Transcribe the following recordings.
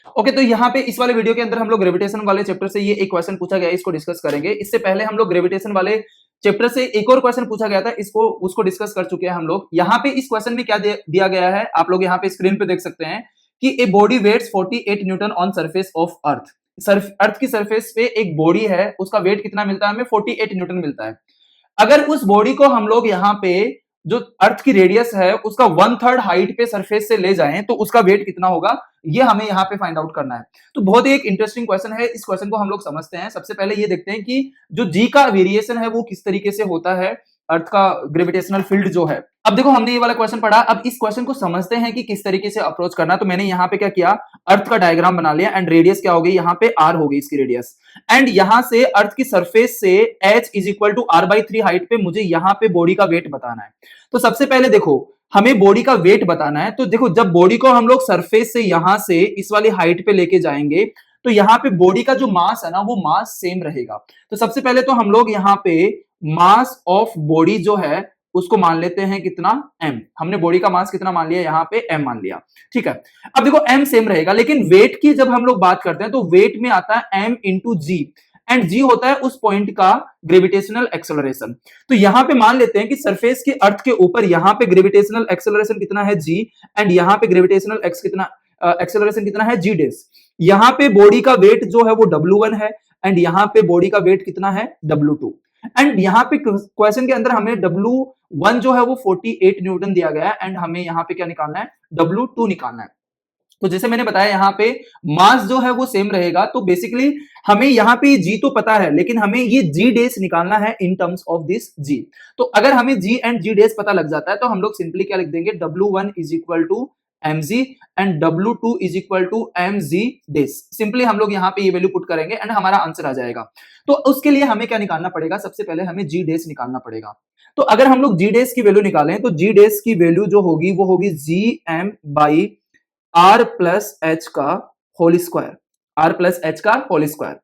Okay, तो यहाँ पे इस वाले वीडियो के अंदर हम लोग ग्रेविटेशन वाले चैप्टर से ये एक क्वेश्चन पूछा गया है, इसको डिस्कस करेंगे। इससे पहले हम लोग ग्रेविटेशन वाले चैप्टर से एक और क्वेश्चन पूछा गया था, इसको उसको डिस्कस कर चुके हैं हम लोग। यहाँ पे इस क्वेश्चन में क्या दिया गया है, आप लोग यहाँ पे स्क्रीन पे देख सकते हैं कि a body weights 48 newton on surface of earth. Earth की सरफेस पे एक बॉडी है, उसका वेट कितना मिलता है हमें? 48 न्यूटन मिलता है। अगर उस बॉडी को हम लोग यहाँ पे जो अर्थ की रेडियस है उसका 1/3 हाइट पे सरफेस से ले जाएं तो उसका वेट कितना होगा, ये हमें यहाँ पे फाइंड आउट करना है। तो बहुत ही एक इंटरेस्टिंग क्वेश्चन है, इस क्वेश्चन को हम लोग समझते हैं। सबसे पहले ये देखते हैं कि जो जी का वेरिएशन है वो किस तरीके से होता है, अर्थ का ग्रेविटेशनल फील्ड जो है। अब देखो हमने ये वाला क्वेश्चन पढ़ा, अब इस क्वेश्चन को समझते हैं कि किस तरीके से अप्रोच करना। तो मैंने यहाँ पे क्या किया, अर्थ का डायग्राम बना लिया एंड रेडियस क्या हो गई, यहाँ पे आर हो गई इसकी रेडियस। एंड यहां से अर्थ की सरफेस से h is equal to r/3 height पे मुझे यहाँ पे बॉडी का वेट बताना है। तो सबसे पहले देखो हमें बॉडी का वेट बताना है। तो देखो जब बॉडी को हम लोग सरफेस से यहां से इस वाली हाइट पे लेके जाएंगे तो यहाँ पे बॉडी का जो मास है ना वो मास सेम रहेगा। तो सबसे पहले तो हम लोग यहाँ पे मास ऑफ बॉडी जो है उसको मान लेते हैं कितना, m। हमने बॉडी का मास कितना मान लिया, यहाँ पे m मान लिया, ठीक है। अब देखो m सेम रहेगा, लेकिन वेट की जब हम लोग बात करते हैं तो वेट में आता है m इंटू जी, एंड जी होता है उस पॉइंट का ग्रेविटेशनल एक्सेलरेशन। तो यहां पे मान लेते हैं कि सरफेस के अर्थ के ऊपर यहां पे ग्रेविटेशनल एक्सेलरेशन कितना है g, एंड यहां पे ग्रेविटेशनल एक्सेलरेशन कितना है g डेस। यहां पे बॉडी का वेट जो है वो W1 है एंड यहां पे बॉडी का वेट कितना है W2। एंड यहाँ पे क्वेश्चन के अंदर हमें W1 जो है वो 48 न्यूटन दिया गया है एंड हमें यहाँ पे क्या निकालना है, W2 निकालना है। तो जैसे मैंने बताया यहाँ पे मास जो है वो सेम रहेगा। तो बेसिकली हमें यहाँ पे जी तो पता है, लेकिन हमें ये जी डेस निकालना है इन टर्म्स ऑफ दिस जी। तो अगर हमें जी एंड जी डेस पता लग जाता है तो हम लोग सिंपली क्या लिख देंगे, W1 is equal to mg and W2 is equal to mg dash. Simply हम लोग यहाँ पे ये वैल्यू पुट करेंगे एंड हमारा आंसर आ जाएगा। तो उसके लिए हमें क्या निकालना पड़ेगा, सबसे पहले हमें जी डेस निकालना पड़ेगा। तो अगर हम लोग जी डेस की वैल्यू निकालें तो जी डेस की वैल्यू जो होगी वो होगी gm by r plus H का whole square, r plus H का होल स्क्वायर।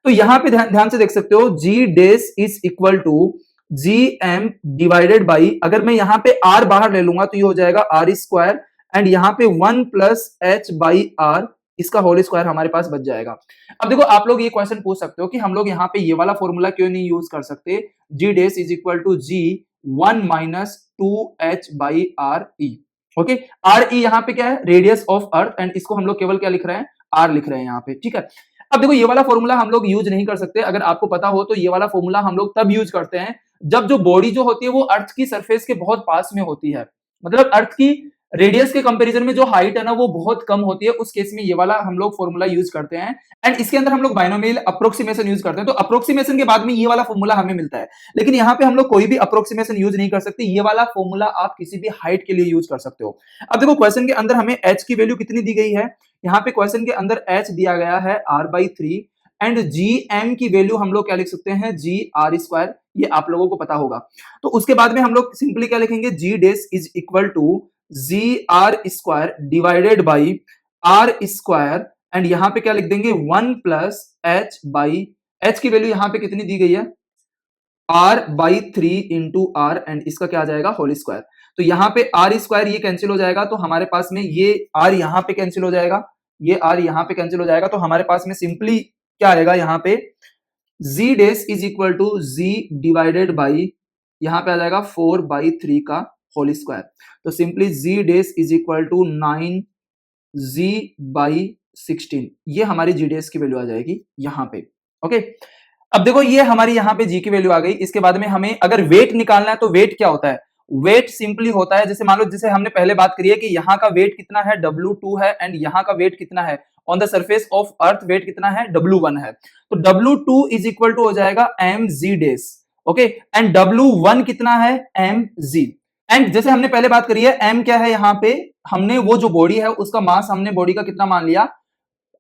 तो यहां पे ध्यान से देख सकते हो g dash is equal to gm divided by, अगर मैं यहां पे r बाहर ले लूंगा तो ये हो जाएगा r स्क्वायर एंड यहां पे 1 प्लस एच बाई आर, इसका होल स्क्वायर हमारे पास बच जाएगा। अब देखो आप लोग ये क्वेश्चन पूछ सकते हो कि हम लोग यहाँ पे ये वाला फॉर्मूला क्यों नहीं यूज कर सकते, g dash is equal to g 1 minus 2h by R E. Okay, R E यहाँ पे क्या है, रेडियस ऑफ अर्थ, एंड इसको हम लोग केवल क्या लिख रहे हैं, आर लिख रहे हैं यहाँ पे, ठीक है। अब देखो ये वाला फॉर्मूला हम लोग यूज नहीं कर सकते। अगर आपको पता हो तो ये वाला फॉर्मूला हम लोग तब यूज करते हैं जब जो बॉडी जो होती है वो अर्थ की सरफेस के बहुत पास में होती है, मतलब अर्थ की रेडियस के कंपैरिजन में जो हाइट है ना वो बहुत कम होती है, उस केस में ये वाला हम लोग फॉर्मूला यूज करते हैं। एंड इसके अंदर हम लोग बाइनोमियल अप्रोक्सीमेशन यूज करते हैं। तो अप्रोक्सीमेशन के बाद में ये वाला फॉर्मूला हमें मिलता है, लेकिन यहाँ पे हम लोग कोई भी अप्रोक्सीमेशन यूज नहीं कर सकते। ये वाला फॉर्मूला आप किसी भी हाइट के लिए यूज कर सकते हो। अब देखो क्वेश्चन के अंदर हमें h की वैल्यू कितनी दी गई है, यहाँ पे क्वेश्चन के अंदर h दिया गया है r/3 एंड gm की वैल्यू हम लोग क्या लिख सकते हैं, g r स्क्वायर, ये आप लोगों को पता होगा। तो उसके बाद में हम लोग सिंपली क्या लिखेंगे, g dash is equal to g R square divided by R square, and यहां पे क्या लिख देंगे 1 प्लस एच बाई, एच की वैल्यू यहां पे कितनी दी गई है, r/3 इंटू आर, एंड इसका क्या आ जाएगा, होल स्क्वायर। तो यहां पे आर स्क्वायर ये कैंसिल हो जाएगा, तो हमारे पास में ये आर यहां पे कैंसिल हो जाएगा, ये आर यहां पे कैंसिल हो जाएगा। तो हमारे पास में सिंपली क्या आएगा, यहाँ पे G dash is equal to G divided by, यहां पे आ जाएगा 4/3 का होल स्क्वायर। तो simply G dash is equal to 9g/16, ये हमारी जी डेस की वैल्यू आ जाएगी यहाँ पे। ओके, अब देखो ये हमारी यहाँ पे जी की वैल्यू आ गई। इसके बाद में हमें अगर वेट निकालना है तो वेट क्या होता है, वेट सिंपली होता है, जैसे मान लो जैसे हमने पहले बात करी है कि यहाँ का वेट कितना है, W2 है, एंड यहाँ का वेट कितना है on the surface of earth, weight कितना है, W1 है। तो W2 इज इक्वल टू हो जाएगा mg days, okay, and W1 कितना है, mg। एंड जैसे हमने पहले बात करी है m क्या है, यहाँ पे हमने वो जो बॉडी है उसका मास हमने बॉडी का कितना मान लिया,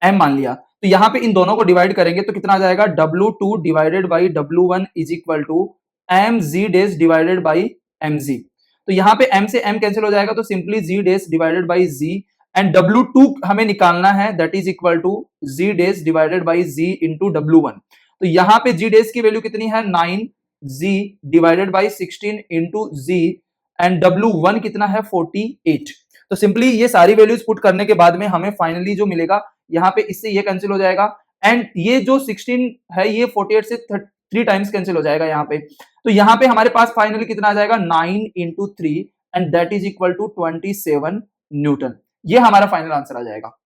m मान लिया। तो यहाँ पे इन दोनों को डिवाइड करेंगे तो कितना आ जाएगा, W2 divided by W1 is equal to mg dash divided by mg। तो यहाँ पे m से m कैंसिल हो जाएगा, तो simply g dash divided by g, and W2 हमें निकालना है, that is equal to g dash divided by g into W1। तो यहाँ पे g डेस की वैल्यू कितनी है, 9g divided by 16 into g, and W1 कितना है, 48। तो सिंपली ये सारी वैल्यूज पुट करने के बाद में हमें फाइनली जो मिलेगा यहाँ पे इससे ये कैंसिल हो जाएगा एंड ये जो 16 है ये 48 से 3 टाइम्स कैंसिल हो जाएगा यहाँ पे। तो यहाँ पे हमारे पास फाइनली कितना आ जाएगा 9 into 3 and that is equal to 27 newton. ये हमारा फाइनल आंसर आ जाएगा।